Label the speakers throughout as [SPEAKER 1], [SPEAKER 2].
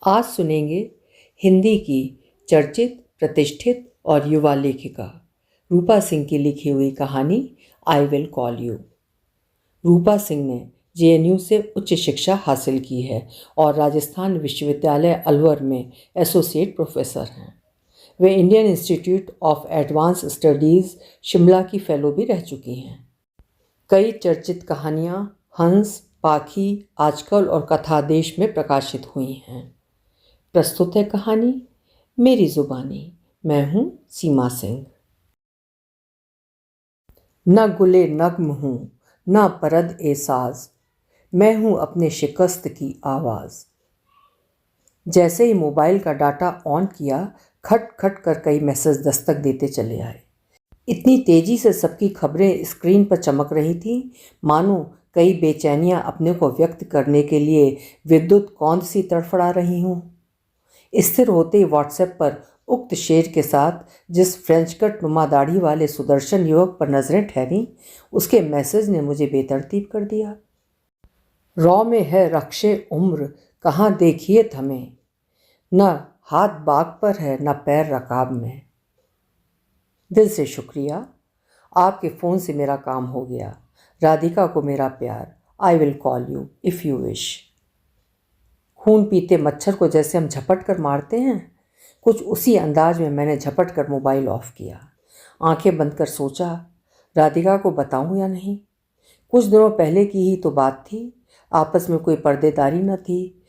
[SPEAKER 1] आज सुनेंगे हिंदी की चर्चित, प्रतिष्ठित और युवा लेखिका रूपा सिंह की लिखी हुई कहानी आई विल कॉल यू। रूपा सिंह ने जेएनयू से उच्च शिक्षा हासिल की है और राजस्थान विश्वविद्यालय अलवर में एसोसिएट प्रोफेसर हैं। वे Indian Institute of Advance Studies Shimla की फेलो भी रह चुकी हैं। कई चर्चित कहानियाँ हंस, पाखी, आजकल और कथादेश में प्रकाशित हुई हैं। प्रस्तुत है कहानी मेरी जुबानी। मैं हूँ सीमा सिंह। न गुले नग्म हूँ, न परद ए साज, मैं हूँ अपने शिकस्त की आवाज़। जैसे ही मोबाइल का डाटा ऑन किया, खट खट कर कई मैसेज दस्तक देते चले आए। इतनी तेज़ी से सबकी खबरें स्क्रीन पर चमक रही थीं, मानो कई बेचैनियाँ अपने को व्यक्त करने के लिए विद्युत कौंध सी तड़फड़ा रही हों। स्थिर होते ही व्हाट्सएप पर उक्त शेर के साथ जिस फ्रेंच कट नुमा दाढ़ी वाले सुदर्शन युवक पर नजरें ठहरीं, उसके मैसेज ने मुझे बेतरतीब कर दिया। रौ में है रक्षे उम्र, कहाँ देखिए थमें, न हाथ बाग पर है न पैर रकाब में। दिल से शुक्रिया, आपके फ़ोन से मेरा काम हो गया। राधिका को मेरा प्यार। आई will call you if you wish. खून पीते मच्छर को जैसे हम झपट कर मारते हैं, कुछ उसी अंदाज में मैंने झपट कर मोबाइल ऑफ किया। आंखें बंद कर सोचा, राधिका को बताऊं या नहीं। कुछ दिनों पहले की ही तो बात थी, आपस में कोई पर्देदारी न थी।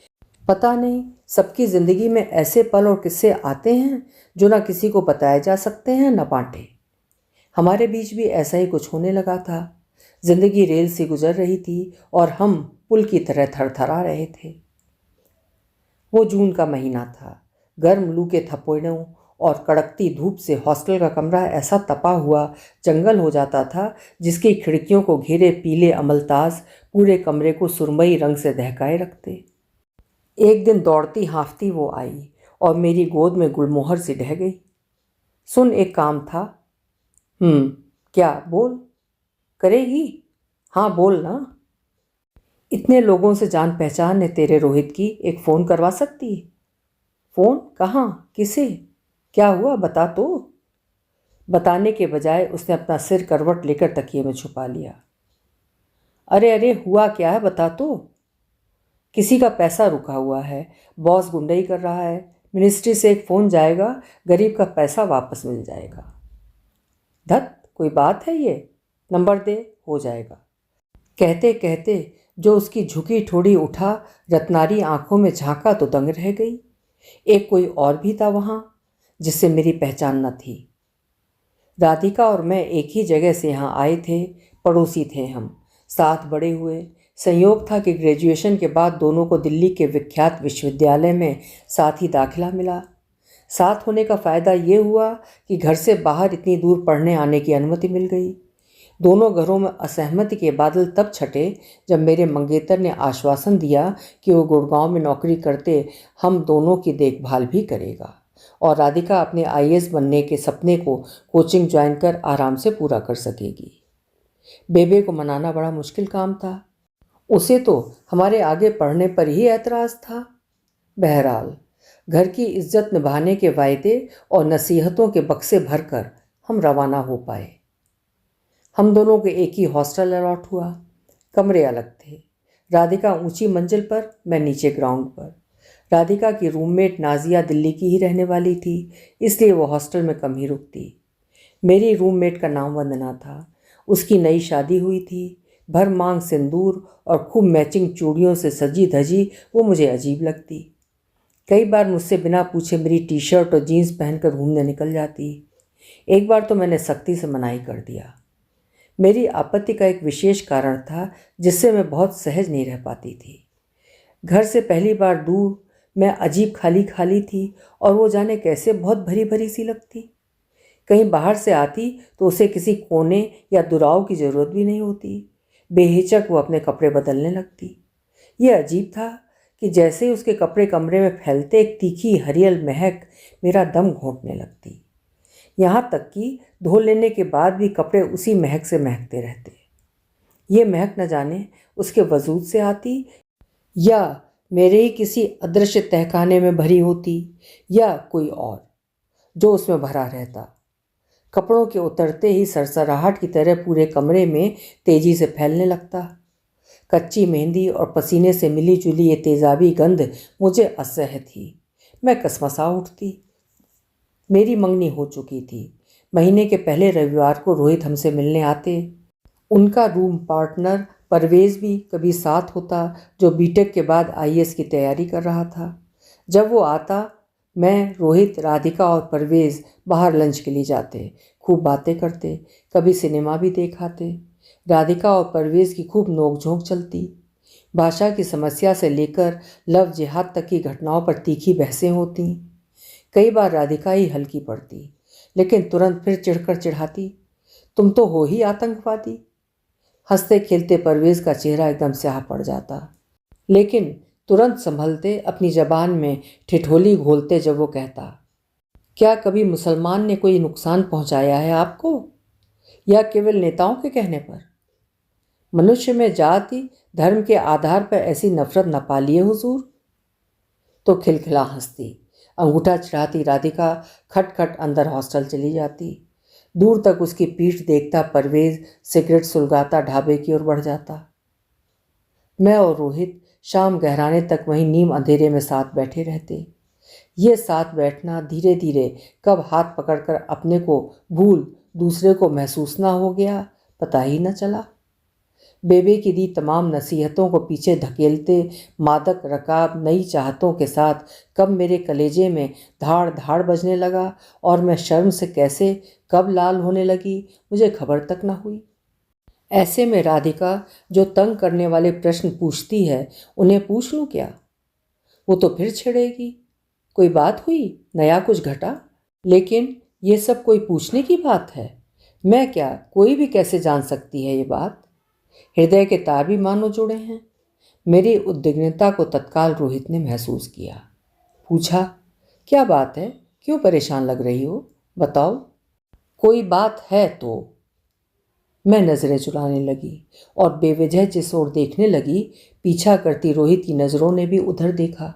[SPEAKER 1] पता नहीं सबकी ज़िंदगी में ऐसे पल और किस्से आते हैं जो ना किसी को बताए जा सकते हैं न बांटे। हमारे बीच भी ऐसा ही कुछ होने लगा था। जिंदगी रेल से गुजर रही थी और हम पुल की तरह थरथरा रहे थे। वो जून का महीना था। गर्म लू के थपेड़ों और कड़कती धूप से हॉस्टल का कमरा ऐसा तपा हुआ जंगल हो जाता था, जिसकी खिड़कियों को घेरे पीले अमलतास पूरे कमरे को सुरमई रंग से दहकाए रखते। एक दिन दौड़ती हाँफती वो आई और मेरी गोद में गुलमोहर सी ढह गई। सुन, एक काम था। क्या? बोल। करेगी? हाँ बोल ना। इतने लोगों से जान पहचान है तेरे रोहित की, एक फ़ोन करवा सकती? फ़ोन? कहाँ? किसे? क्या हुआ? बता तो। बताने के बजाय उसने अपना सिर करवट लेकर तकिए में छुपा लिया। अरे अरे, हुआ क्या है, बता तो। किसी का पैसा रुका हुआ है, बॉस गुंडई कर रहा है, मिनिस्ट्री से एक फ़ोन जाएगा, गरीब का पैसा वापस मिल जाएगा। धत, कोई बात है ये? नंबर दे, हो जाएगा। कहते कहते जो उसकी झुकी ठोड़ी उठा, रत्नारी आंखों में झांका तो दंग रह गई। एक कोई और भी था वहाँ, जिससे मेरी पहचान न थी। राधिका और मैं एक ही जगह से यहाँ आए थे, पड़ोसी थे हम, साथ बड़े हुए। संयोग था कि ग्रेजुएशन के बाद दोनों को दिल्ली के विख्यात विश्वविद्यालय में साथ ही दाखिला मिला। साथ होने का फ़ायदा ये हुआ कि घर से बाहर इतनी दूर पढ़ने आने की अनुमति मिल गई। दोनों घरों में असहमति के बादल तब छटे जब मेरे मंगेतर ने आश्वासन दिया कि वो गुड़गांव में नौकरी करते हम दोनों की देखभाल भी करेगा और राधिका अपने आईएएस बनने के सपने को कोचिंग ज्वाइन कर आराम से पूरा कर सकेगी। बेबे को मनाना बड़ा मुश्किल काम था। उसे तो हमारे आगे पढ़ने पर ही ऐतराज़ था। बहरहाल, घर की इज्जत निभाने के वायदे और नसीहतों के बक्से भरकर हम रवाना हो पाए। हम दोनों को एक ही हॉस्टल अलॉट हुआ। कमरे अलग थे। राधिका ऊंची मंजिल पर, मैं नीचे ग्राउंड पर। राधिका की रूममेट नाजिया दिल्ली की ही रहने वाली थी, इसलिए वो हॉस्टल में कम ही रुकती। मेरी रूममेट का नाम वंदना था। उसकी नई शादी हुई थी। भर मांग सिंदूर और खूब मैचिंग चूड़ियों से सजी धजी वो मुझे अजीब लगती। कई बार मुझसे बिना पूछे मेरी टी शर्ट और जीन्स पहनकर घूमने निकल जाती। एक बार तो मैंने सख्ती से मनाही कर दिया। मेरी आपत्ति का एक विशेष कारण था जिससे मैं बहुत सहज नहीं रह पाती थी। घर से पहली बार दूर मैं अजीब खाली खाली थी और वो जाने कैसे बहुत भरी भरी सी लगती। कहीं बाहर से आती तो उसे किसी कोने या दुराव की ज़रूरत भी नहीं होती। बेहिचक वो अपने कपड़े बदलने लगती। ये अजीब था कि जैसे ही उसके कपड़े कमरे में फैलते एक तीखी हरियल महक मेरा दम घोंटने लगती। यहाँ तक कि धो लेने के बाद भी कपड़े उसी महक से महकते रहते। ये महक न जाने उसके वजूद से आती या मेरे ही किसी अदृश्य तहखाने में भरी होती या कोई और जो उसमें भरा रहता। कपड़ों के उतरते ही सरसराहट की तरह पूरे कमरे में तेजी से फैलने लगता। कच्ची मेहंदी और पसीने से मिली जुली ये तेजाबी गंध मुझे असह्य थी। मैं कसमसा उठती। मेरी मंगनी हो चुकी थी। महीने के पहले रविवार को रोहित हमसे मिलने आते। उनका रूम पार्टनर परवेज़ भी कभी साथ होता, जो बीटेक के बाद आईएएस की तैयारी कर रहा था। जब वो आता, मैं, रोहित, राधिका और परवेज़ बाहर लंच के लिए जाते। खूब बातें करते, कभी सिनेमा भी देख आते। राधिका और परवेज़ की खूब नोक-झोंक चलती। भाषा की समस्या से लेकर लव जिहाद तक की घटनाओं पर तीखी बहसें होती। कई बार राधिका ही हल्की पड़ती, लेकिन तुरंत फिर चिढ़कर चिढ़ाती, तुम तो हो ही आतंकवादी। हंसते खेलते परवेज़ का चेहरा एकदम स्याह पड़ जाता, लेकिन तुरंत संभलते अपनी जबान में ठिठोली घोलते जब वो कहता, क्या कभी मुसलमान ने कोई नुकसान पहुंचाया है आपको, या केवल नेताओं के कहने पर? मनुष्य में जाति धर्म के आधार पर ऐसी नफरत न पालिए हुजूर। तो खिलखिला हंसती, अंगूठा चढ़ाती राधिका खटखट अंदर हॉस्टल चली जाती। दूर तक उसकी पीठ देखता परवेज़ सिगरेट सुलगाता ढाबे की ओर बढ़ जाता। मैं और रोहित शाम गहराने तक वहीं नीम अंधेरे में साथ बैठे रहते। ये साथ बैठना धीरे धीरे कब हाथ पकड़कर अपने को भूल दूसरे को महसूस ना हो गया, पता ही न चला। बेबे की दी तमाम नसीहतों को पीछे धकेलते मादक रकाब नई चाहतों के साथ कब मेरे कलेजे में धाड़ धाड़ बजने लगा और मैं शर्म से कैसे कब लाल होने लगी, मुझे खबर तक न हुई। ऐसे में राधिका जो तंग करने वाले प्रश्न पूछती है, उन्हें पूछ लूँ क्या? वो तो फिर छिड़ेगी, कोई बात हुई, नया कुछ घटा? लेकिन ये सब कोई पूछने की बात है? मैं क्या, कोई भी कैसे जान सकती है ये बात? हृदय के तार भी मानो जुड़े हैं। मेरी उद्विग्नता को तत्काल रोहित ने महसूस किया। पूछा, क्या बात है, क्यों परेशान लग रही हो, बताओ। कोई बात है तो। मैं नज़रें चुराने लगी और बेवजह जिस ओर देखने लगी, पीछा करती रोहित की नज़रों ने भी उधर देखा।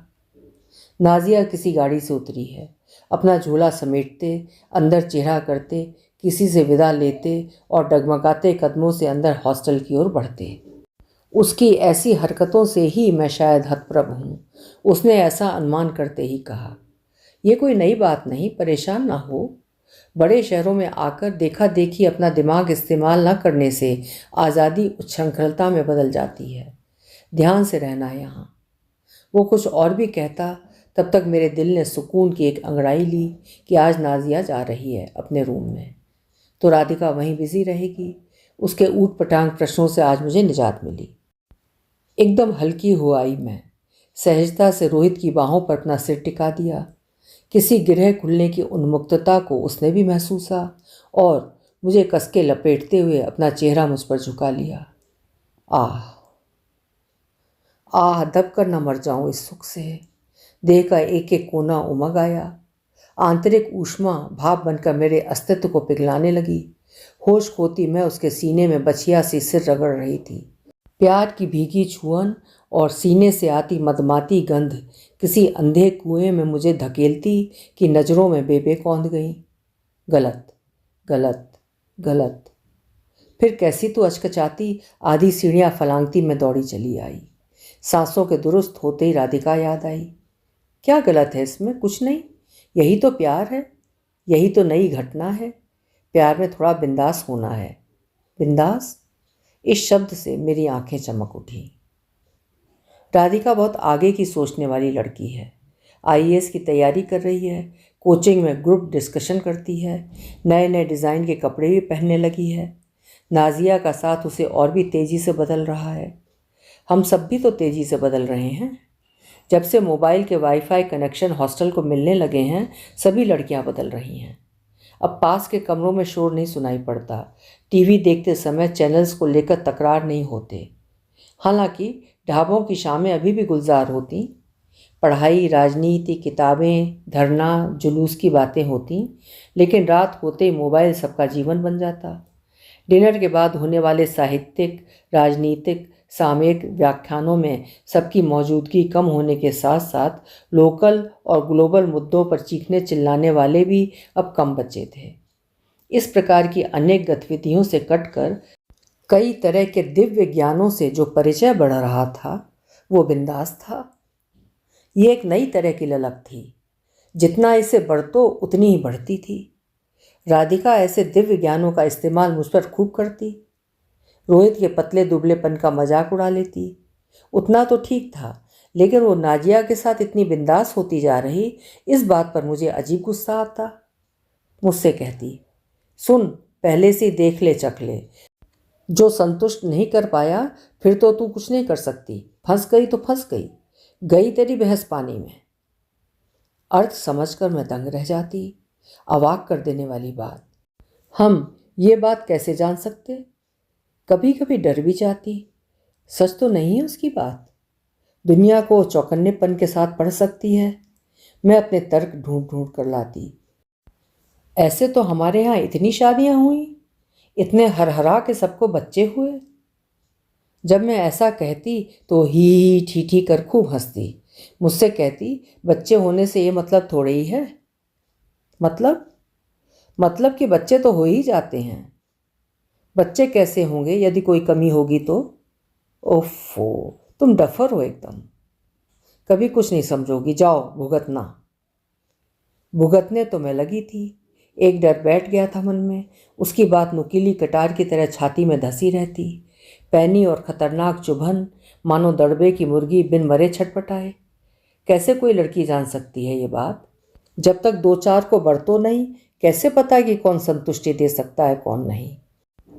[SPEAKER 1] नाजिया किसी गाड़ी से उतरी है। अपना झोला समेटते, अंदर चेहरा करते, किसी से विदा लेते और डगमगाते कदमों से अंदर हॉस्टल की ओर बढ़ते। उसकी ऐसी हरकतों से ही मैं शायद हतप्रभ हूँ। उसने ऐसा अनुमान करते ही कहा, यह कोई नई बात नहीं, परेशान ना हो। बड़े शहरों में आकर देखा देखी अपना दिमाग इस्तेमाल न करने से आज़ादी उच्छृंखलता में बदल जाती है। ध्यान से रहना है यहाँ। वो कुछ और भी कहता, तब तक मेरे दिल ने सुकून की एक अंगड़ाई ली कि आज नाजिया जा रही है अपने रूम में, तो राधिका वहीं बिजी रहेगी। उसके ऊट पटांग प्रश्नों से आज मुझे निजात मिली। एकदम हल्की हो आई मैं। सहजता से रोहित की बाहों पर अपना सिर टिका दिया। किसी गिरह खुलने की उन्मुक्तता को उसने भी महसूसा और मुझे कसके लपेटते हुए अपना चेहरा मुझ पर झुका लिया। आह आह, दब कर न मर जाऊं इस सुख से। देह का एक एक कोना उमग आया। आंतरिक ऊष्मा भाप बनकर मेरे अस्तित्व को पिघलाने लगी। होश खोती मैं उसके सीने में बछिया सी सिर रगड़ रही थी। प्यार की भीगी छुअन और सीने से आती मदमाती गंध किसी अंधे कुएं में मुझे धकेलती कि नज़रों में बेबे कौंध गई। गलत गलत गलत। फिर कैसी तो अचकचाती आधी सीढ़ियाँ फलांगती में दौड़ी चली आई। सांसों के दुरुस्त होते ही राधिका याद आई। क्या गलत है इसमें? कुछ नहीं, यही तो प्यार है, यही तो नई घटना है। प्यार में थोड़ा बिंदास होना है। बिंदास, इस शब्द से मेरी आंखें चमक उठी। राधिका बहुत आगे की सोचने वाली लड़की है। आईएएस की तैयारी कर रही है, कोचिंग में ग्रुप डिस्कशन करती है, नए नए डिज़ाइन के कपड़े भी पहनने लगी है। नाजिया का साथ उसे और भी तेज़ी से बदल रहा है। हम सब भी तो तेज़ी से बदल रहे हैं। जब से मोबाइल के वाईफाई कनेक्शन हॉस्टल को मिलने लगे हैं, सभी लड़कियां बदल रही हैं। अब पास के कमरों में शोर नहीं सुनाई पड़ता। टीवी देखते समय चैनल्स को लेकर तकरार नहीं होते। हालांकि ढाबों की शामें अभी भी गुलजार होती। पढ़ाई, राजनीति, किताबें, धरना, जुलूस की बातें होती, लेकिन रात होते ही मोबाइल सबका जीवन बन जाता। डिनर के बाद होने वाले साहित्यिक, राजनीतिक, सामयिक व्याख्यानों में सबकी मौजूदगी कम होने के साथ साथ लोकल और ग्लोबल मुद्दों पर चीखने चिल्लाने वाले भी अब कम बचे थे। इस प्रकार की अनेक गतिविधियों से कटकर कई तरह के दिव्य ज्ञानों से जो परिचय बढ़ रहा था वो बिंदास था। ये एक नई तरह की ललक थी, जितना इसे बढ़तो उतनी ही बढ़ती थी। राधिका ऐसे दिव्य ज्ञानों का इस्तेमाल मुझ पर खूब करती। रोहित के पतले दुबलेपन का मजाक उड़ा लेती। उतना तो ठीक था, लेकिन वो नाजिया के साथ इतनी बिंदास होती जा रही, इस बात पर मुझे अजीब गुस्सा आता। मुझसे कहती, सुन, पहले से देख ले चख ले, जो संतुष्ट नहीं कर पाया फिर तो तू कुछ नहीं कर सकती। फंस गई तो फंस गई, गई तेरी बहस पानी में। अर्थ समझकर मैं दंग रह जाती। अवाक कर देने वाली बात। हम ये बात कैसे जान सकते? कभी कभी डर भी जाती। सच तो नहीं है उसकी बात। दुनिया को चौकन्नेपन के साथ पढ़ सकती है। मैं अपने तर्क ढूंढ ढूंढ कर लाती। ऐसे तो हमारे यहाँ इतनी शादियां हुई, इतने हरहरा के सबको बच्चे हुए। जब मैं ऐसा कहती तो ही ठीक कर खूब हंसती। मुझसे कहती, बच्चे होने से ये मतलब थोड़े ही है। मतलब कि बच्चे तो हो ही जाते हैं। बच्चे कैसे होंगे यदि कोई कमी होगी तो? ओफो, तुम डफर हो एकदम। कभी कुछ नहीं समझोगी, जाओ भुगतना। भुगतने तो मैं लगी थी। एक डर बैठ गया था मन में। उसकी बात नुकीली कटार की तरह छाती में धसी रहती, पैनी और खतरनाक चुभन, मानो दड़बे की मुर्गी बिन मरे छटपटाए। कैसे कोई लड़की जान सकती है ये बात? जब तक दो चार को बढ़तो नहीं, कैसे पता कि कौन संतुष्टि दे सकता है कौन नहीं?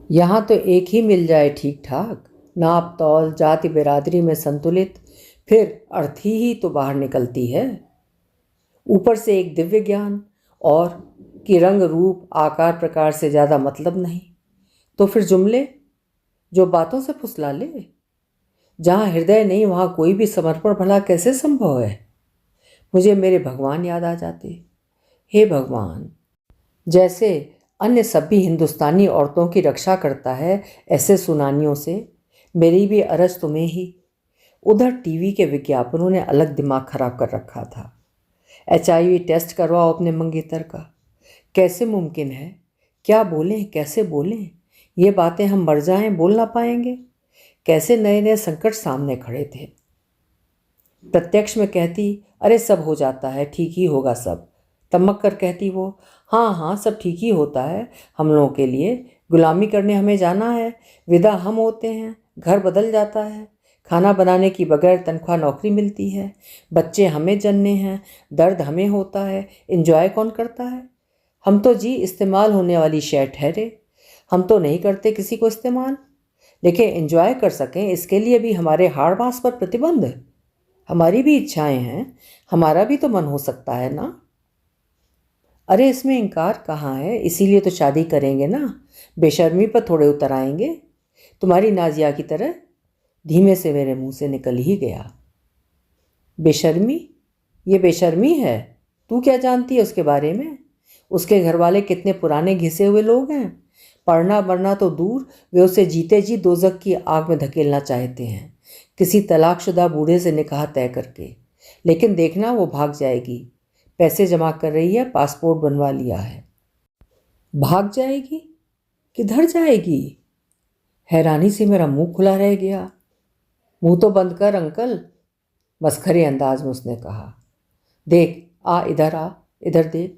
[SPEAKER 1] यहाँ तो एक ही मिल जाए ठीक ठाक, नाप तौल जाति बिरादरी में संतुलित, फिर अर्थी ही तो बाहर निकलती है। ऊपर से एक दिव्य ज्ञान, और कि रंग रूप आकार प्रकार से ज़्यादा मतलब नहीं। तो फिर जुमले जो बातों से फुसला ले। जहाँ हृदय नहीं वहाँ कोई भी समर्पण भला कैसे संभव है? मुझे मेरे भगवान याद आ जाते। हे भगवान, जैसे अन्य सभी हिंदुस्तानी औरतों की रक्षा करता है ऐसे सुनानियों से, मेरी भी अरज तुम्हें ही। उधर टीवी के विज्ञापनों ने अलग दिमाग खराब कर रखा था। HIV टेस्ट करवाओ अपने मंगेतर का। कैसे मुमकिन है? क्या बोलें, कैसे बोलें? ये बातें हम मर जाएं बोल ना पाएंगे। कैसे नए नए संकट सामने खड़े थे। प्रत्यक्ष में कहती, अरे सब हो जाता है, ठीक ही होगा सब। तमक कर कहती वो, हाँ हाँ सब ठीक ही होता है। हम लोगों के लिए गुलामी करने हमें जाना है, विदा हम होते हैं, घर बदल जाता है, खाना बनाने की बगैर तनख्वाह नौकरी मिलती है, बच्चे हमें जन्ने हैं, दर्द हमें होता है, एंजॉय कौन करता है? हम तो जी इस्तेमाल होने वाली शय ठहरे। हम तो नहीं करते किसी को इस्तेमाल, लेकिन एंजॉय कर सकें इसके लिए भी हमारे हाड़ मांस पर प्रतिबंध। हमारी भी इच्छाएं हैं, हमारा भी तो मन हो सकता है ना? अरे इसमें इनकार कहाँ है? इसीलिए तो शादी करेंगे ना, बेशर्मी पर थोड़े उतर आएंगे। तुम्हारी नाजिया की तरह। धीमे से मेरे मुंह से निकल ही गया। बेशर्मी? ये बेशर्मी है? तू क्या जानती है उसके बारे में? उसके घर वाले कितने पुराने घिसे हुए लोग हैं। पढ़ना मरना तो दूर, वे उसे जीते जी दोजख की आग में धकेलना चाहते हैं, किसी तलाकशुदा बूढ़े से निकाह तय करके। लेकिन देखना वो भाग जाएगी। पैसे जमा कर रही है, पासपोर्ट बनवा लिया है। भाग जाएगी? किधर जाएगी? हैरानी से मेरा मुंह खुला रह गया। मुंह तो बंद कर अंकल, मस्खरे अंदाज में उसने कहा। देख, आ इधर देख।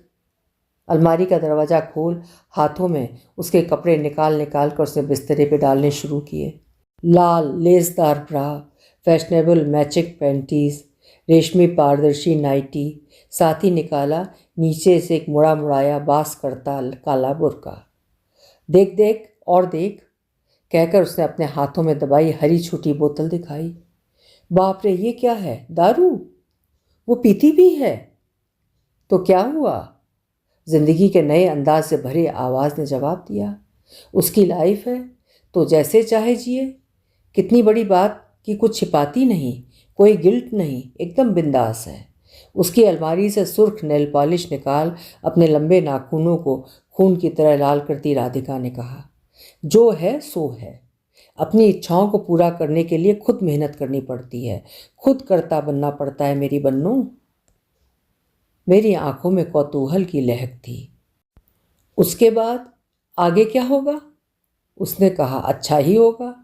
[SPEAKER 1] अलमारी का दरवाज़ा खोल। हाथों में उसके कपड़े निकाल निकाल कर उसने बिस्तरे पे डालने शुरू किए। लाल लेसदार ब्रा, फैशनेबल मैचिंग पैंटीज, रेशमी पारदर्शी नाइटी, साथ ही निकाला नीचे से एक मुड़ा मुड़ाया बास करता काला बुर्का। देख देख और देख, कहकर उसने अपने हाथों में दबाई हरी छोटी बोतल दिखाई। बाप रे, ये क्या है? दारू? वो पीती भी है? तो क्या हुआ? जिंदगी के नए अंदाज से भरी आवाज़ ने जवाब दिया। उसकी लाइफ है तो जैसे चाहे जिए। कितनी बड़ी बात कि कुछ छिपाती नहीं, कोई गिल्ट नहीं, एकदम बिंदास है। उसकी अलमारी से सुर्ख नेल पॉलिश निकाल अपने लंबे नाखूनों को खून की तरह लाल करती राधिका ने कहा, जो है सो है। अपनी इच्छाओं को पूरा करने के लिए खुद मेहनत करनी पड़ती है, खुद कर्ता बनना पड़ता है मेरी बन्नू। मेरी आंखों में कौतूहल की लहक थी। उसके बाद आगे क्या होगा? उसने कहा, अच्छा ही होगा।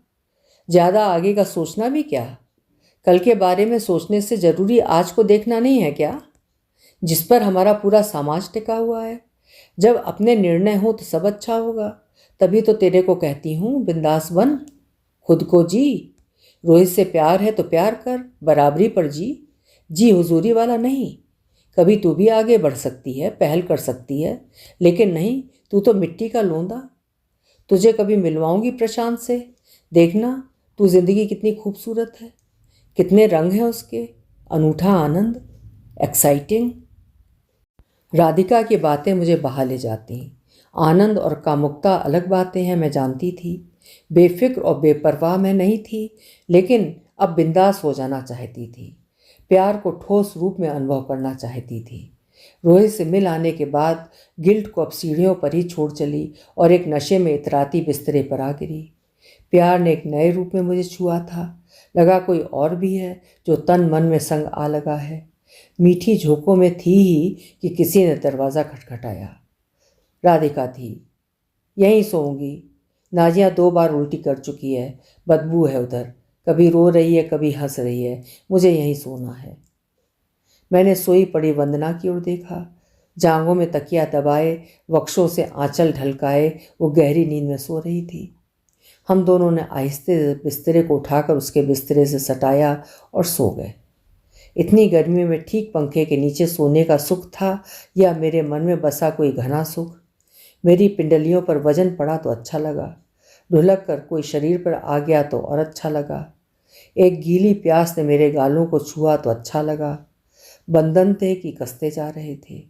[SPEAKER 1] ज़्यादा आगे का सोचना भी क्या? कल के बारे में सोचने से ज़रूरी आज को देखना नहीं है क्या, जिस पर हमारा पूरा समाज टिका हुआ है। जब अपने निर्णय हो तो सब अच्छा होगा। तभी तो तेरे को कहती हूँ, बिंदास बन, खुद को जी। रोहित से प्यार है तो प्यार कर, बराबरी पर जी हुजूरी वाला नहीं। कभी तू भी आगे बढ़ सकती है, पहल कर सकती है, लेकिन नहीं, तू तो मिट्टी का लोंदा। तुझे कभी मिलवाऊंगी प्रशांत से, देखना तू जिंदगी कितनी खूबसूरत है, कितने रंग हैं उसके, अनूठा आनंद, एक्साइटिंग। राधिका की बातें मुझे बहा ले जाती। आनंद और कामुकता अलग बातें हैं, मैं जानती थी। बेफिक्र और बेपरवाह मैं नहीं थी, लेकिन अब बिंदास हो जाना चाहती थी। प्यार को ठोस रूप में अनुभव करना चाहती थी। रोहित से मिल आने के बाद गिल्ट को अब सीढ़ियों पर ही छोड़ चली और एक नशे में इतराती बिस्तरे पर आ गिरी। प्यार ने एक नए रूप में मुझे छुआ था। लगा कोई और भी है जो तन मन में संग आ लगा है। मीठी झोंकों में थी ही कि किसी ने दरवाज़ा खटखटाया। राधिका थी। यहीं सोऊंगी। नाजिया 2 बार उल्टी कर चुकी है, बदबू है उधर, कभी रो रही है कभी हंस रही है, मुझे यहीं सोना है। मैंने सोई पड़ी वंदना की ओर देखा। जांघों में तकिया दबाए, वक्षों से आंचल ढलकाए वो गहरी नींद में सो रही थी। हम दोनों ने आहिस्ते बिस्तरे को उठाकर उसके बिस्तरे से सटाया और सो गए। इतनी गर्मी में ठीक पंखे के नीचे सोने का सुख था या मेरे मन में बसा कोई घना सुख। मेरी पिंडलियों पर वजन पड़ा तो अच्छा लगा, ढुलक कर कोई शरीर पर आ गया तो और अच्छा लगा। एक गीली प्यास ने मेरे गालों को छुआ तो अच्छा लगा। बंधन थे कि कसते जा रहे थे।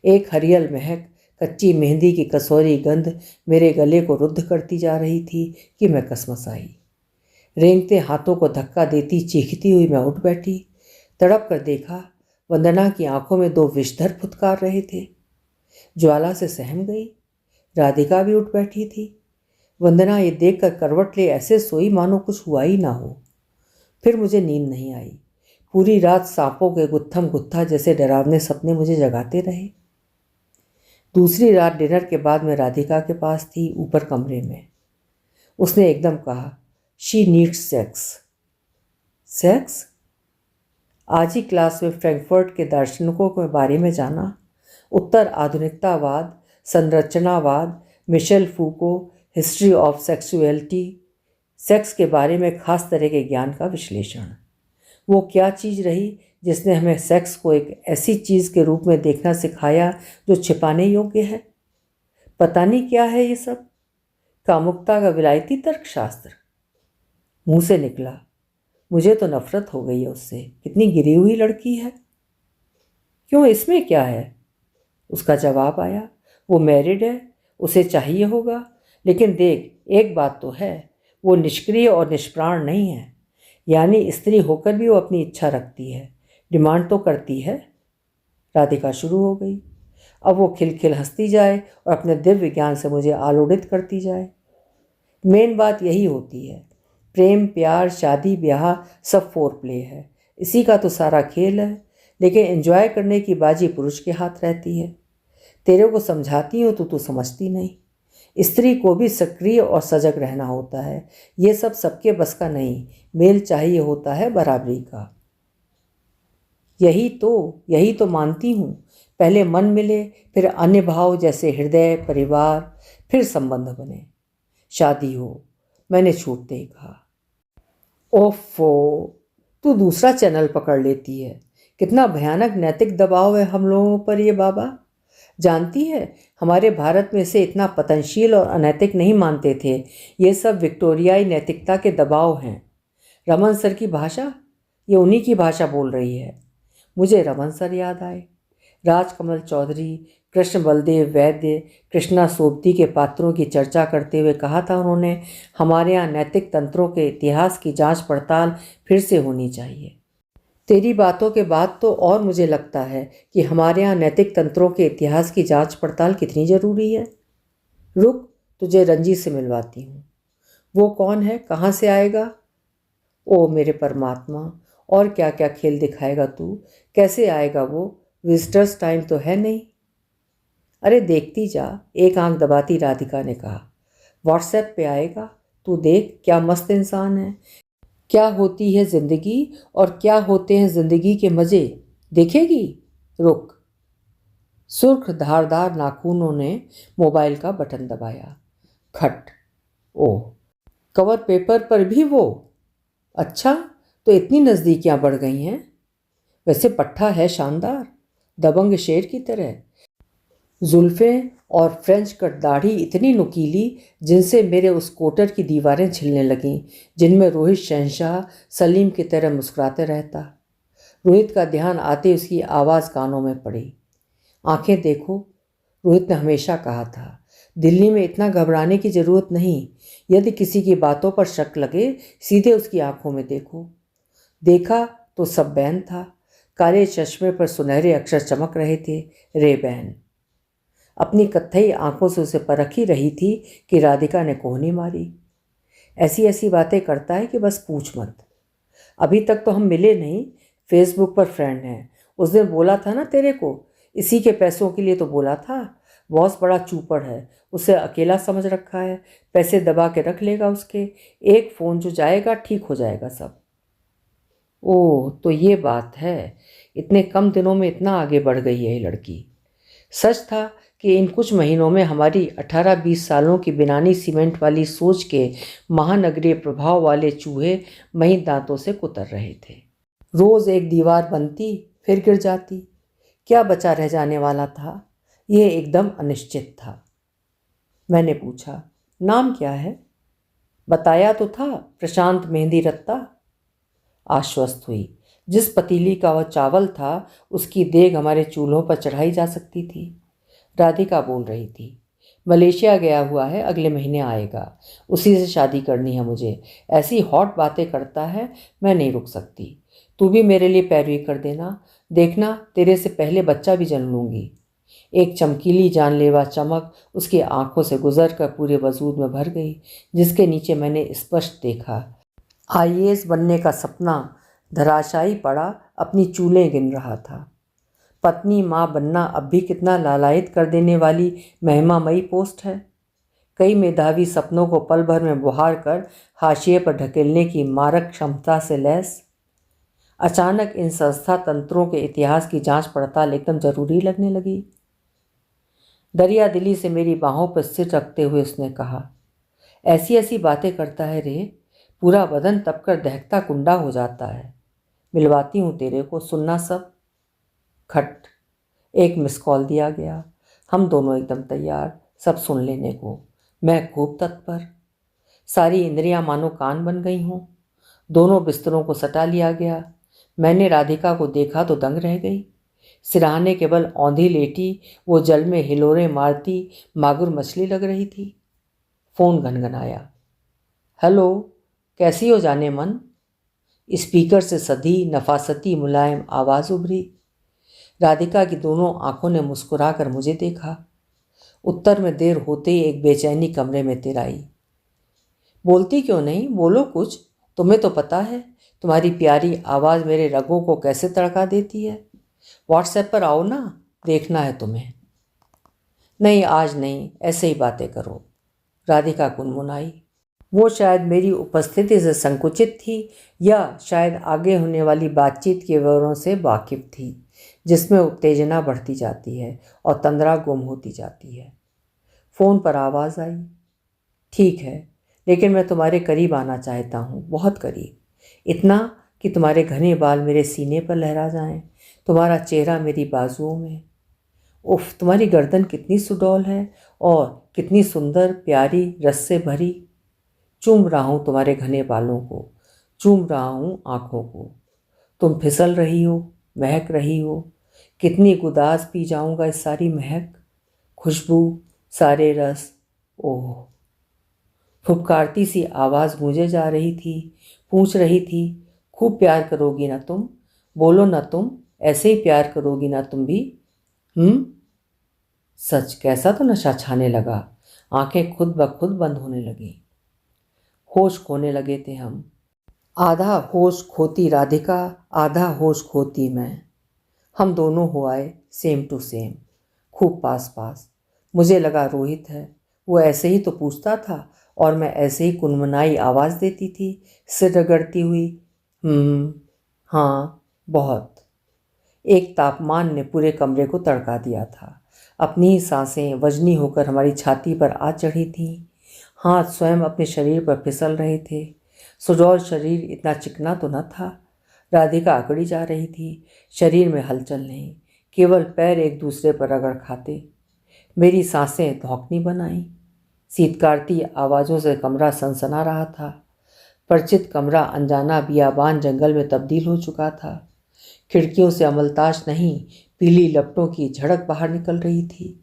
[SPEAKER 1] एक हरियल महक, कच्ची मेहंदी की कसौरी गंध मेरे गले को रुद्ध करती जा रही थी कि मैं कसमसाई। रेंगते हाथों को धक्का देती चीखती हुई मैं उठ बैठी। तड़प कर देखा, वंदना की आंखों में 2 विषधर फुतकार रहे थे। ज्वाला से सहम गई। राधिका भी उठ बैठी थी। वंदना ये देखकर करवट ले ऐसे सोई मानो कुछ हुआ ही ना हो। फिर मुझे नींद नहीं आई। पूरी रात सांपों के गुत्थम गुत्था जैसे डरावने सपने मुझे जगाते रहे। दूसरी रात डिनर के बाद मैं राधिका के पास थी, ऊपर कमरे में। उसने एकदम कहा, शी नीड्स सेक्स। सेक्स? आज ही क्लास में फ्रैंकफर्ट के दार्शनिकों के बारे में जाना। उत्तर आधुनिकतावाद, संरचनावाद, Michel Foucault, history of sexuality, sex के बारे में खास तरह के ज्ञान का विश्लेषण। वो क्या चीज़ रही जिसने हमें सेक्स को एक ऐसी चीज़ के रूप में देखना सिखाया जो छिपाने योग्य है? पता नहीं क्या है ये सब। कामुकता का विलायती तर्कशास्त्र। मुंह से निकला, मुझे तो नफरत हो गई है उससे, कितनी गिरी हुई लड़की है। क्यों, इसमें क्या है? उसका जवाब आया, वो मैरिड है, उसे चाहिए होगा, लेकिन देख एक बात तो है, वो निष्क्रिय और निष्प्राण नहीं है। यानी स्त्री होकर भी वो अपनी इच्छा रखती है, डिमांड तो करती है। राधिका शुरू हो गई। अब वो खिलखिल हंसती जाए और अपने दिव्य ज्ञान से मुझे आलोड़ित करती जाए। मेन बात यही होती है, प्रेम प्यार शादी ब्याह सब फोर प्ले है, इसी का तो सारा खेल है। लेकिन एंजॉय करने की बाजी पुरुष के हाथ रहती है। तेरे को समझाती हूँ तो तू समझती नहीं। स्त्री को भी सक्रिय और सजग रहना होता है। ये सब सबके बस का नहीं, मेल चाहिए होता है बराबरी का। यही तो मानती हूँ। पहले मन मिले, फिर अन्य भाव जैसे हृदय परिवार, फिर संबंध बने, शादी हो। मैंने छूटते ही कहा, ओफो, तू दूसरा चैनल पकड़ लेती है। कितना भयानक नैतिक दबाव है हम लोगों पर ये बाबा। जानती है, हमारे भारत में से इतना पतनशील और अनैतिक नहीं मानते थे। ये सब विक्टोरियाई नैतिकता के दबाव हैं। रमन सर की भाषा, ये उन्हीं की भाषा बोल रही है। मुझे रमन सर याद आए। राजकमल चौधरी, कृष्ण बलदेव वैद्य, कृष्णा सोबती के पात्रों की चर्चा करते हुए कहा था उन्होंने, हमारे यहाँ नैतिक तंत्रों के इतिहास की जांच पड़ताल फिर से होनी चाहिए। तेरी बातों के बाद तो और मुझे लगता है कि हमारे यहाँ नैतिक तंत्रों के इतिहास की जांच पड़ताल कितनी ज़रूरी है। रुक, तुझे रंजीत से मिलवाती हूँ। वो कौन है, कहाँ से आएगा? ओ मेरे परमात्मा, और क्या क्या खेल दिखाएगा तू? कैसे आएगा वो? विजिटर्स टाइम तो है नहीं। अरे देखती जा, एक आंख दबाती राधिका ने कहा। व्हाट्सएप पे आएगा, तू देख क्या मस्त इंसान है। क्या होती है जिंदगी और क्या होते हैं जिंदगी के मजे, देखेगी? रुक। सुर्ख धारदार नाखूनों ने मोबाइल का बटन दबाया। खट। ओह, कवर पेपर पर भी वो। अच्छा, तो इतनी नज़दीकियां बढ़ गई हैं। वैसे पट्टा है शानदार, दबंग शेर की तरह। जुल्फ़ें और फ्रेंच कट दाढ़ी इतनी नुकीली जिनसे मेरे उस कोटर की दीवारें छिलने लगीं, जिनमें रोहित शहंशाह सलीम की तरह मुस्कुराते रहता। रोहित का ध्यान आते उसकी आवाज़ कानों में पड़ी। आंखें देखो, रोहित ने हमेशा कहा था, दिल्ली में इतना घबराने की ज़रूरत नहीं। यदि किसी की बातों पर शक लगे, सीधे उसकी आंखों में देखो। देखा तो सब बैन था। काले चश्मे पर सुनहरे अक्षर चमक रहे थे, रेबैन। अपनी कत्थई आंखों से उसे परख ही रही थी कि राधिका ने कोहनी मारी। ऐसी ऐसी बातें करता है कि बस पूछ मत। अभी तक तो हम मिले नहीं, फेसबुक पर फ्रेंड हैं। उस दिन बोला था ना तेरे को, इसी के पैसों के लिए तो बोला था। बॉस बड़ा चूपड़ है, उसे अकेला समझ रखा है, पैसे दबा के रख लेगा उसके। एक फ़ोन जो जाएगा ठीक हो जाएगा सब। ओह, तो ये बात है। इतने कम दिनों में इतना आगे बढ़ गई है ये लड़की। सच था कि इन कुछ महीनों में हमारी 18-20 सालों की बिनानी सीमेंट वाली सोच के महानगरीय प्रभाव वाले चूहे मही दांतों से कुतर रहे थे। रोज़ एक दीवार बनती, फिर गिर जाती। क्या बचा रह जाने वाला था? यह एकदम अनिश्चित था। मैंने पूछा, नाम क्या है? बताया तो था, प्रशांत मेहंदी रत्ता। आश्वस्त हुई। जिस पतीली का वह चावल था, उसकी देग हमारे चूल्हों पर चढ़ाई जा सकती थी। राधिका बोल रही थी, मलेशिया गया हुआ है, अगले महीने आएगा। उसी से शादी करनी है मुझे। ऐसी हॉट बातें करता है, मैं नहीं रुक सकती। तू भी मेरे लिए पैरवी कर देना। देखना, तेरे से पहले बच्चा भी जन्म लूँगी। एक चमकीली जानलेवा चमक उसकी आंखों से गुजर कर पूरे वजूद में भर गई, जिसके नीचे मैंने स्पष्ट देखा, आईएएस बनने का सपना धराशायी पड़ा, अपनी चूलें गिन रहा था। पत्नी माँ बनना अब भी कितना लालायित कर देने वाली महिमामयी पोस्ट है। कई मेधावी सपनों को पल भर में बुहार कर हाशिए पर ढकेलने की मारक क्षमता से लैस। अचानक इन संस्था तंत्रों के इतिहास की जांच पड़ताल एकदम जरूरी लगने लगी। दरिया दिली से मेरी बाहों पर सिर रखते हुए उसने कहा, ऐसी ऐसी बातें करता है रे, पूरा बदन तपकर दहकता कुंडा हो जाता है। मिलवाती हूँ तेरे को, सुनना सब। खट। एक मिस कॉल दिया गया। हम दोनों एकदम तैयार, सब सुन लेने को। मैं खूब तत्पर। सारी इंद्रियां मानो कान बन गई हों। दोनों बिस्तरों को सटा लिया गया। मैंने राधिका को देखा तो दंग रह गई। सिरहाने के बल औंधी लेटी वो जल में हिलोरें मारती मागुर मछली लग रही थी। फ़ोन घनघनाया। हेलो, कैसी हो जाने मन? स्पीकर से सधी नफासती मुलायम आवाज़ उभरी। राधिका की दोनों आंखों ने मुस्कुराकर मुझे देखा। उत्तर में देर होते ही एक बेचैनी कमरे में तिराई। बोलती क्यों नहीं, बोलो कुछ। तुम्हें तो पता है, तुम्हारी प्यारी आवाज़ मेरे रगों को कैसे तड़का देती है। व्हाट्सएप पर आओ ना, देखना है तुम्हें। नहीं, आज नहीं, ऐसे ही बातें करो, राधिका गुनगुनाई। वो शायद मेरी उपस्थिति से संकुचित थी, या शायद आगे होने वाली बातचीत के विवरणों से वाकिफ थी, जिसमें उत्तेजना बढ़ती जाती है और तंद्रा गुम होती जाती है। फ़ोन पर आवाज़ आई, ठीक है, लेकिन मैं तुम्हारे करीब आना चाहता हूँ, बहुत करीब। इतना कि तुम्हारे घने बाल मेरे सीने पर लहरा जाएं, तुम्हारा चेहरा मेरी बाजुओं में। उफ, तुम्हारी गर्दन कितनी सुडौल है और कितनी सुंदर, प्यारी, रस से भरी। चूम रहा हूँ तुम्हारे घने बालों को, चूम रहा हूँ आँखों को। तुम फिसल रही हो, महक रही हो। कितनी गुदास पी जाऊँगा इस सारी महक, खुशबू, सारे रस। ओह। फुफकारती सी आवाज़ गूंजे जा रही थी, पूछ रही थी, खूब प्यार करोगी ना तुम? बोलो ना तुम, ऐसे ही प्यार करोगी ना तुम भी? सच, कैसा तो नशा छाने लगा। आंखें खुद ब खुद बंद होने लगीं। होश खोने लगे थे हम। आधा होश खोती राधिका, आधा होश खोती मैं। हम दोनों हो आए सेम टू सेम, खूब पास पास। मुझे लगा रोहित है। वो ऐसे ही तो पूछता था और मैं ऐसे ही कुनमुनाई आवाज़ देती थी, सिर रगड़ती हुई। हाँ, बहुत। एक तापमान ने पूरे कमरे को तड़का दिया था। अपनी ही सांसें वजनी होकर हमारी छाती पर आ चढ़ी थीं। हाथ स्वयं अपने शरीर पर फिसल रहे थे। सुडौल शरीर इतना चिकना तो न था। राधिका अकड़ी जा रही थी, शरीर में हलचल नहीं, केवल पैर एक दूसरे पर रगड़ खाते। मेरी सांसें धौंकनी बनाई। शीतकारती आवाज़ों से कमरा सनसना रहा था। परिचित कमरा अनजाना बियाबान जंगल में तब्दील हो चुका था। खिड़कियों से अमलताश नहीं, पीली लपटों की झड़क बाहर निकल रही थी।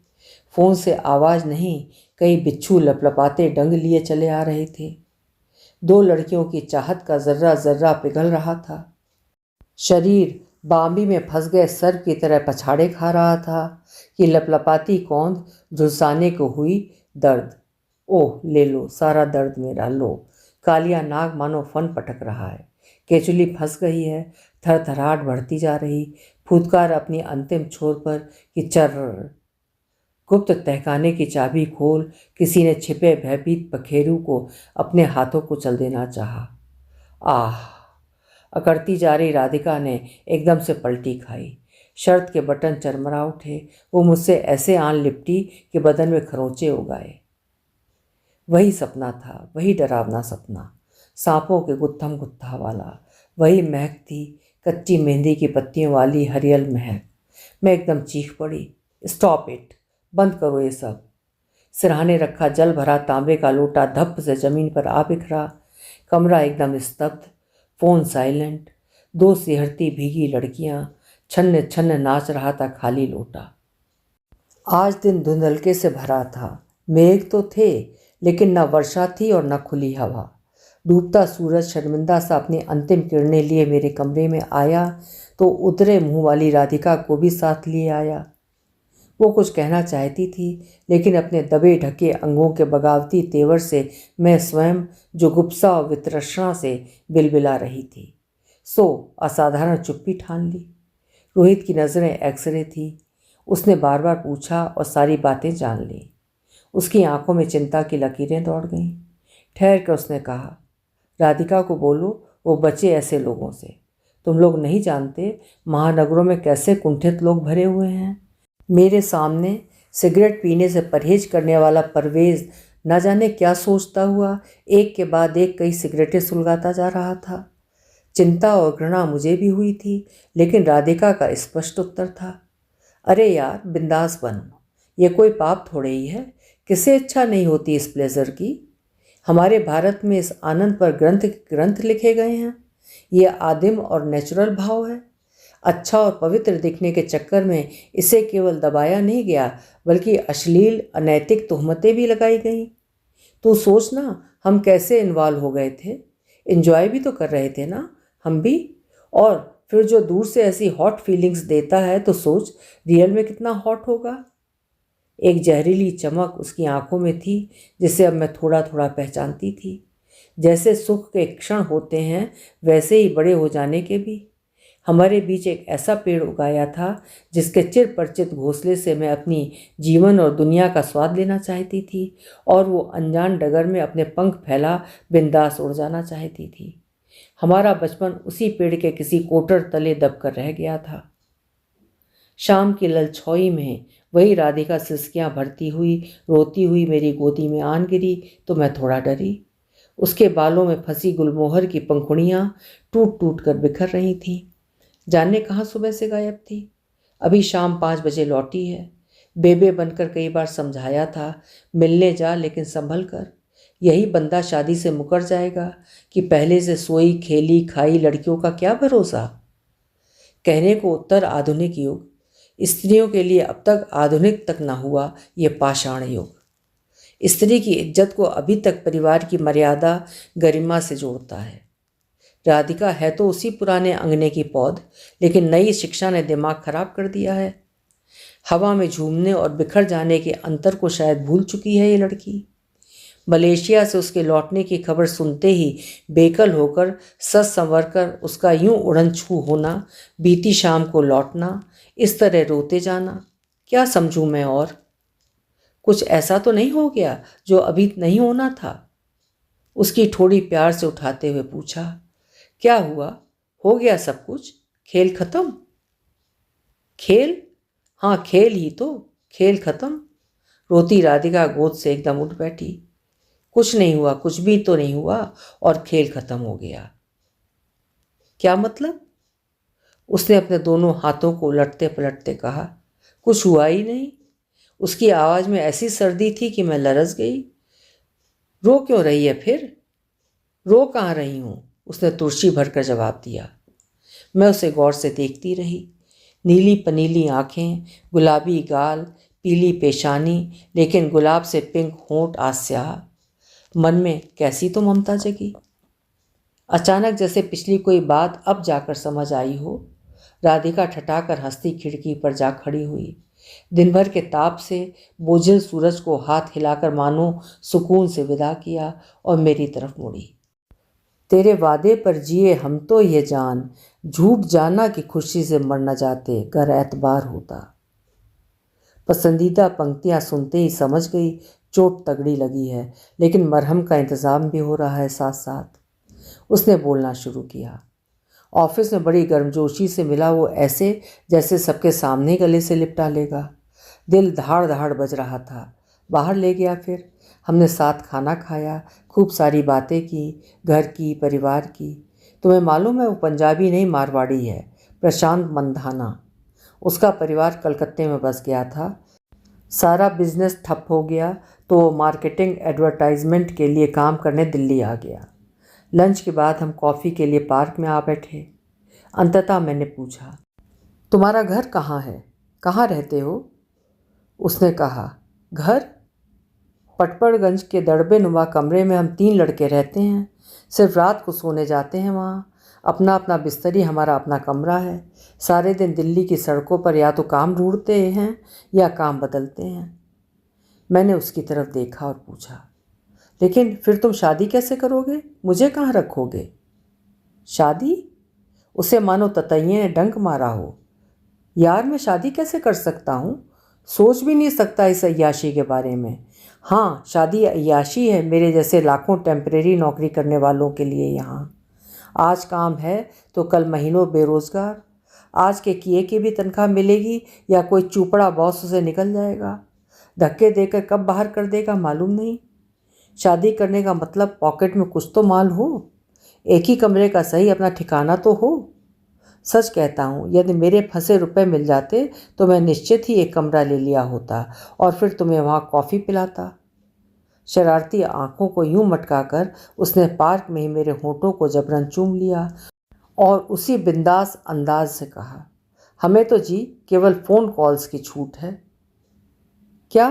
[SPEAKER 1] फोन से आवाज़ नहीं, कई बिच्छू लपलपाते डंग लिए चले आ रहे थे। दो लड़कियों की चाहत का जर्रा जर्रा पिघल रहा था। शरीर बांबी में फंस गए सर्प की तरह पछाड़े खा रहा था कि लपलपाती कौंध झुलसाने को हुई दर्द। ओह, ले लो सारा दर्द मेरा, लो। कालिया नाग मानो फन पटक रहा है। केचुली फंस गई है, थरथराहट बढ़ती जा रही। फुदकार अपनी अंतिम छोर पर कि चर्र। गुप्त तहखाने की चाबी खोल किसी ने छिपे भयभीत पखेरू को अपने हाथों को चल देना चाहा। आह! अकड़ती जा रही राधिका ने एकदम से पलटी खाई। शर्ट के बटन चरमरा उठे। वो मुझसे ऐसे आन लिपटी कि बदन में खरोंचे उगाए। वही सपना था, वही डरावना सपना, सांपों के गुत्थम गुत्था वाला। वही महक थी, कच्ची मेहंदी की पत्तियों वाली हरियल महक। मैं एकदम चीख पड़ी, स्टॉप इट, बंद करो ये सब। सिरहाने रखा जल भरा तांबे का लोटा धप से जमीन पर आ बिखरा। कमरा एकदम स्तब्ध, फोन साइलेंट। दो सिहरती भीगी लड़कियां, छन्न छन्न नाच रहा था खाली लोटा। आज दिन धुंधलके से भरा था। मेघ तो थे, लेकिन न वर्षा थी और न खुली हवा। डूबता सूरज शर्मिंदा सा अपनी अंतिम किरणें लिए मेरे कमरे में आया तो उतरे मुंह वाली राधिका को भी साथ लिए आया। वो कुछ कहना चाहती थी, लेकिन अपने दबे ढके अंगों के बगावती तेवर से मैं स्वयं जुगुप्सा और वितृष्णा से बिलबिला रही थी, सो असाधारण चुप्पी ठान ली। रोहित की नज़रें एक्सरे थी। उसने बार बार पूछा और सारी बातें जान ली। उसकी आंखों में चिंता की लकीरें दौड़ गईं। ठहर कर उसने कहा, राधिका को बोलो वो बचे ऐसे लोगों से। तुम लोग नहीं जानते महानगरों में कैसे कुंठित लोग भरे हुए हैं। मेरे सामने सिगरेट पीने से परहेज करने वाला परवेज न जाने क्या सोचता हुआ एक के बाद एक कई सिगरेटें सुलगाता जा रहा था। चिंता और घृणा मुझे भी हुई थी, लेकिन राधिका का स्पष्ट उत्तर था, अरे यार बिंदास बन, ये कोई पाप थोड़े ही है। किसे इच्छा नहीं होती इस प्लेजर की। हमारे भारत में इस आनंद पर ग्रंथ ग्रंथ लिखे गए हैं। ये आदिम और नेचुरल भाव है। अच्छा और पवित्र दिखने के चक्कर में इसे केवल दबाया नहीं गया, बल्कि अश्लील अनैतिक तोहमतें भी लगाई गईं। तो सोच ना, हम कैसे इन्वॉल्व हो गए थे। एंजॉय भी तो कर रहे थे ना हम भी। और फिर जो दूर से ऐसी हॉट फीलिंग्स देता है तो सोच रियल में कितना हॉट होगा। एक जहरीली चमक उसकी आंखों में थी, जिसे अब मैं थोड़ा थोड़ा पहचानती थी। जैसे सुख के क्षण होते हैं, वैसे ही बड़े हो जाने के भी। हमारे बीच एक ऐसा पेड़ उगाया था जिसके चिर परिचित घोंसले से मैं अपनी जीवन और दुनिया का स्वाद लेना चाहती थी, और वो अनजान डगर में अपने पंख फैला बिंदास उड़ जाना चाहती थी। हमारा बचपन उसी पेड़ के किसी कोटर तले दबकर रह गया था। शाम की ललछौई में वही राधिका सिसकियां भरती हुई रोती हुई मेरी गोदी में आन गिरी तो मैं थोड़ा डरी। उसके बालों में फंसी गुलमोहर की पंखुड़ियां टूट टूट कर बिखर रही थीं। जाने कहाँ सुबह से गायब थी। अभी शाम 5 बजे लौटी है। बेबे बनकर कई बार समझाया था, मिलने जा लेकिन संभल कर। यही बंदा शादी से मुकर जाएगा कि पहले से सोई खेली खाई लड़कियों का क्या भरोसा। कहने को उत्तर आधुनिक युग, स्त्रियों के लिए अब तक आधुनिक तक न हुआ ये पाषाण युग। स्त्री की इज्जत को अभी तक परिवार की मर्यादा गरिमा से जोड़ता है। राधिका है तो उसी पुराने अंगने की पौध, लेकिन नई शिक्षा ने दिमाग खराब कर दिया है। हवा में झूमने और बिखर जाने के अंतर को शायद भूल चुकी है ये लड़की। मलेशिया से उसके लौटने की खबर सुनते ही बेकल होकर सच संवर कर उसका यूं उड़न छू होना, बीती शाम को लौटना, इस तरह रोते जाना, क्या समझूं मैं? और कुछ ऐसा तो नहीं हो गया जो अभी नहीं होना था? उसकी ठोड़ी प्यार से उठाते हुए पूछा। क्या हुआ? हो गया सब कुछ? खेल खत्म? खेल? हाँ, खेल ही तो। खेल खत्म? रोती राधिका गोद से एकदम उठ बैठी। कुछ नहीं हुआ, कुछ भी तो नहीं हुआ, और खेल खत्म हो गया? क्या मतलब? उसने अपने दोनों हाथों को उलटते पलटते कहा। कुछ हुआ ही नहीं। उसकी आवाज में ऐसी सर्दी थी कि मैं लरस गई। रो क्यों रही है फिर? रो कहाँ रही हूं? उसने तुरसी भरकर जवाब दिया। मैं उसे गौर से देखती रही। नीली पनीली आंखें, गुलाबी गाल, पीली पेशानी, लेकिन गुलाब से पिंक होंठ आज स्याह। मन में कैसी तो ममता जगी। अचानक जैसे पिछली कोई बात अब जाकर समझ आई हो, राधिका ठठाकर हंसती खिड़की पर जा खड़ी हुई। दिन भर के ताप से बोझिल सूरज को हाथ हिलाकर मानो सुकून से विदा किया और मेरी तरफ मुड़ी। तेरे वादे पर जिए हम तो ये जान, झूठ जाना कि खुशी से मर न जाते गर एतबार होता। पसंदीदा पंक्तियां सुनते ही समझ गई चोट तगड़ी लगी है, लेकिन मरहम का इंतजाम भी हो रहा है साथ साथ। उसने बोलना शुरू किया। ऑफिस में बड़ी गर्मजोशी से मिला वो ऐसे जैसे सबके सामने गले से लिपटा लेगा। दिल दहाड़ दहाड़ बज रहा था। बाहर ले गया, फिर हमने साथ खाना खाया, खूब सारी बातें की, घर की, परिवार की। तुम्हें मालूम है वो पंजाबी नहीं मारवाड़ी है, प्रशांत मंधाना। उसका परिवार कलकत्ते में बस गया था। सारा बिजनेस ठप हो गया तो वो मार्केटिंग एडवर्टाइजमेंट के लिए काम करने दिल्ली आ गया। लंच के बाद हम कॉफ़ी के लिए पार्क में आ बैठे। अंततः मैंने पूछा, तुम्हारा घर कहाँ है? कहाँ रहते हो? उसने कहा, घर? पटपड़गंज के दड़बे नुमा कमरे में हम 3 लड़के रहते हैं। सिर्फ रात को सोने जाते हैं वहाँ। अपना अपना बिस्तर ही हमारा अपना कमरा है। सारे दिन दिल्ली की सड़कों पर या तो काम ढूंढते हैं या काम बदलते हैं। मैंने उसकी तरफ देखा और पूछा, लेकिन फिर तुम शादी कैसे करोगे? मुझे कहाँ रखोगे? शादी? उसे मानो ततैये ने डंक मारा हो। यार, मैं शादी कैसे कर सकता हूँ? सोच भी नहीं सकता इस अय्याशी के बारे में। हाँ, शादी अय्याशी है मेरे जैसे लाखों टेम्परेरी नौकरी करने वालों के लिए यहाँ। आज काम है तो कल महीनों बेरोजगार। आज के किए की भी तनख्वाह मिलेगी या कोई चूपड़ा बॉस उसे निकल जाएगा। धक्के देकर कब बाहर कर देगा मालूम नहीं। शादी करने का मतलब पॉकेट में कुछ तो माल हो, एक ही कमरे का सही अपना ठिकाना तो हो। सच कहता हूँ, यदि मेरे फंसे रुपए मिल जाते तो मैं निश्चित ही एक कमरा ले लिया होता और फिर तुम्हें वहाँ कॉफ़ी पिलाता। शरारती आंखों को यूं मटकाकर उसने पार्क में ही मेरे होठों को जबरन चूम लिया और उसी बिंदास अंदाज से कहा, हमें तो जी केवल फ़ोन कॉल्स की छूट है। क्या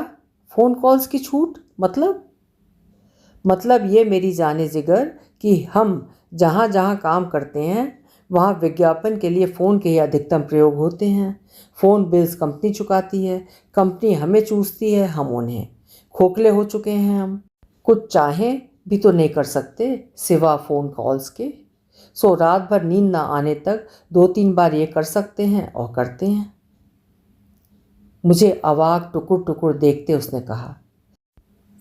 [SPEAKER 1] फ़ोन कॉल्स की छूट? मतलब ये मेरी जाने जिगर कि हम जहाँ जहाँ काम करते हैं वहाँ विज्ञापन के लिए फ़ोन के ही अधिकतम प्रयोग होते हैं। फ़ोन बिल्स कंपनी चुकाती है, कंपनी हमें चूसती है, हम उन्हें। खोखले हो चुके हैं हम, कुछ चाहें भी तो नहीं कर सकते सिवा फ़ोन कॉल्स के। सो रात भर नींद ना आने तक 2-3 बार ये कर सकते हैं और करते हैं। मुझे अवाक टुकुर टुकुर देखते उसने कहा,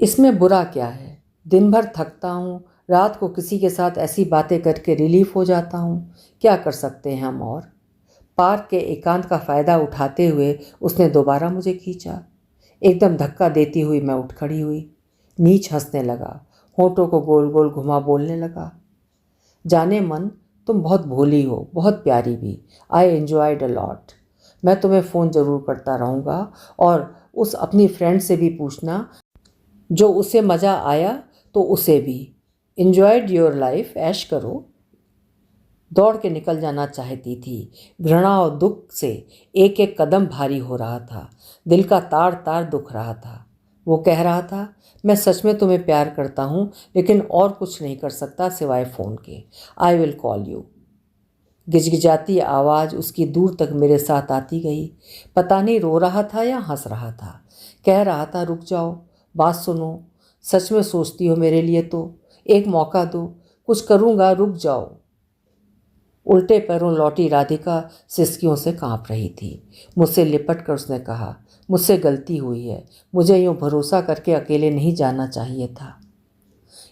[SPEAKER 1] इसमें बुरा क्या है? दिन भर थकता हूँ, रात को किसी के साथ ऐसी बातें करके रिलीफ हो जाता हूँ। क्या कर सकते हैं हम? और पार्क के एकांत का फ़ायदा उठाते हुए उसने दोबारा मुझे खींचा। एकदम धक्का देती हुई मैं उठ खड़ी हुई। नीच हंसने लगा, होठों को गोल गोल घुमा बोलने लगा, जाने मन तुम बहुत भोली हो, बहुत प्यारी भी। I enjoyed a lot. मैं तुम्हें फ़ोन ज़रूर करता रहूँगा और उस अपनी फ्रेंड से भी पूछना जो उसे मज़ा आया तो उसे भी। एन्जॉयड योर लाइफ, ऐश करो। दौड़ के निकल जाना चाहती थी। घृणा और दुख से एक एक कदम भारी हो रहा था। दिल का तार तार दुख रहा था। वो कह रहा था, मैं सच में तुम्हें प्यार करता हूँ, लेकिन और कुछ नहीं कर सकता सिवाय फ़ोन के। I will call you. गिजगिजाती आवाज़ उसकी दूर तक मेरे साथ आती गई। पता नहीं रो रहा था या हंस रहा था। कह रहा था, रुक जाओ, बात सुनो, सच में सोचती हो मेरे लिए? तो एक मौका दो, कुछ करूँगा, रुक जाओ। उल्टे पैरों लौटी राधिका सिसकियों से कांप रही थी। मुझसे लिपट कर उसने कहा, मुझसे गलती हुई है, मुझे यूँ भरोसा करके अकेले नहीं जाना चाहिए था।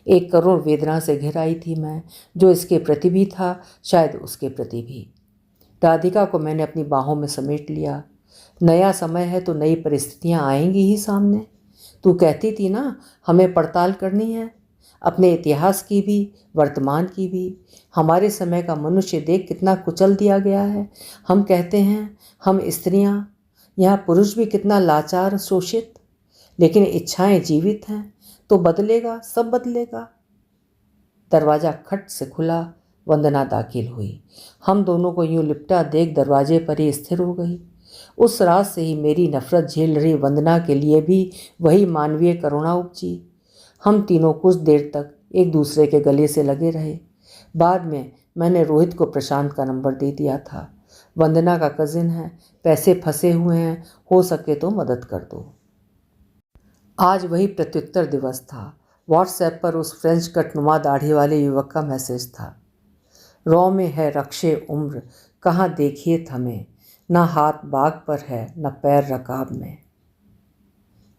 [SPEAKER 1] एक करुण वेदना से घिर आई थी मैं, जो इसके प्रति भी था, शायद उसके प्रति भी। राधिका को मैंने अपनी बाहों में समेट लिया। नया समय है तो नई परिस्थितियां आएंगी ही सामने। तू कहती थी ना, हमें पड़ताल करनी है, अपने इतिहास की भी, वर्तमान की भी। हमारे समय का मनुष्य देख कितना कुचल दिया गया है। हम कहते हैं हम स्त्रियां, यहाँ पुरुष भी कितना लाचार, शोषित। लेकिन इच्छाएं जीवित हैं तो बदलेगा, सब बदलेगा। दरवाज़ा खट से खुला। वंदना दाखिल हुई। हम दोनों को यूं लिपटा देख दरवाजे पर ही स्थिर हो गई। उस रात से ही मेरी नफरत झेल रही वंदना के लिए भी वही मानवीय करुणा उपजी। हम तीनों कुछ देर तक एक दूसरे के गले से लगे रहे। बाद में मैंने रोहित को प्रशांत का नंबर दे दिया था। वंदना का कजिन है, पैसे फंसे हुए हैं, हो सके तो मदद कर दो। आज वही प्रत्युत्तर दिवस था। व्हाट्सएप पर उस फ्रेंच कटनुमा दाढ़ी वाले युवक का मैसेज था। रौ में है रक्षे उम्र, कहाँ देखिए थमे, न हाथ बाग पर है न पैर रकाब में।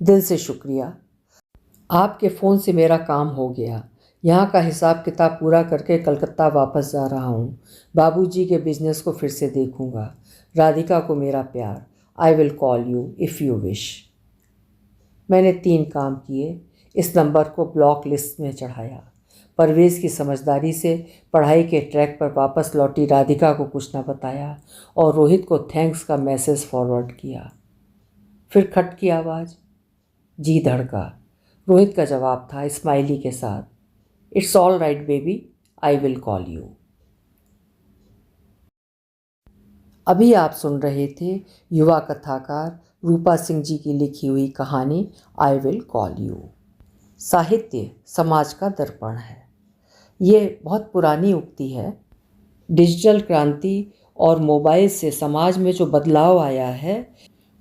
[SPEAKER 1] दिल से शुक्रिया। आपके फ़ोन से मेरा काम हो गया। यहाँ का हिसाब किताब पूरा करके कलकत्ता वापस जा रहा हूँ। बाबूजी के बिजनेस को फिर से देखूँगा। राधिका को मेरा प्यार। आई will call you if you wish. मैंने 3 काम किए। इस नंबर को ब्लॉक लिस्ट में चढ़ाया। परवेज़ की समझदारी से पढ़ाई के ट्रैक पर वापस लौटी राधिका को कुछ न बताया और रोहित को थैंक्स का मैसेज फॉरवर्ड किया। फिर खट की आवाज़। जी धड़का। रोहित का जवाब था स्माइली के साथ, it's all right baby, I will call you. अभी आप सुन रहे थे युवा कथाकार रूपा सिंह जी की लिखी हुई कहानी आई विल कॉल यू। साहित्य समाज का दर्पण है। ये बहुत पुरानी उक्ति है। डिजिटल क्रांति और मोबाइल से समाज में जो बदलाव आया है,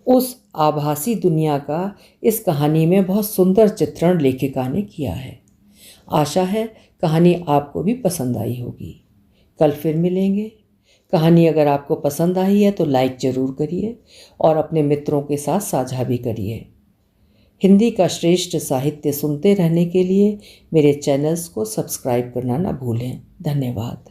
[SPEAKER 1] उस आभासी दुनिया का इस कहानी में बहुत सुंदर चित्रण लेखिका ने किया है। आशा है कहानी आपको भी पसंद आई होगी। कल फिर मिलेंगे। कहानी अगर आपको पसंद आई है तो लाइक ज़रूर करिए और अपने मित्रों के साथ साझा भी करिए। हिंदी का श्रेष्ठ साहित्य सुनते रहने के लिए मेरे चैनल्स को सब्सक्राइब करना ना भूलें। धन्यवाद।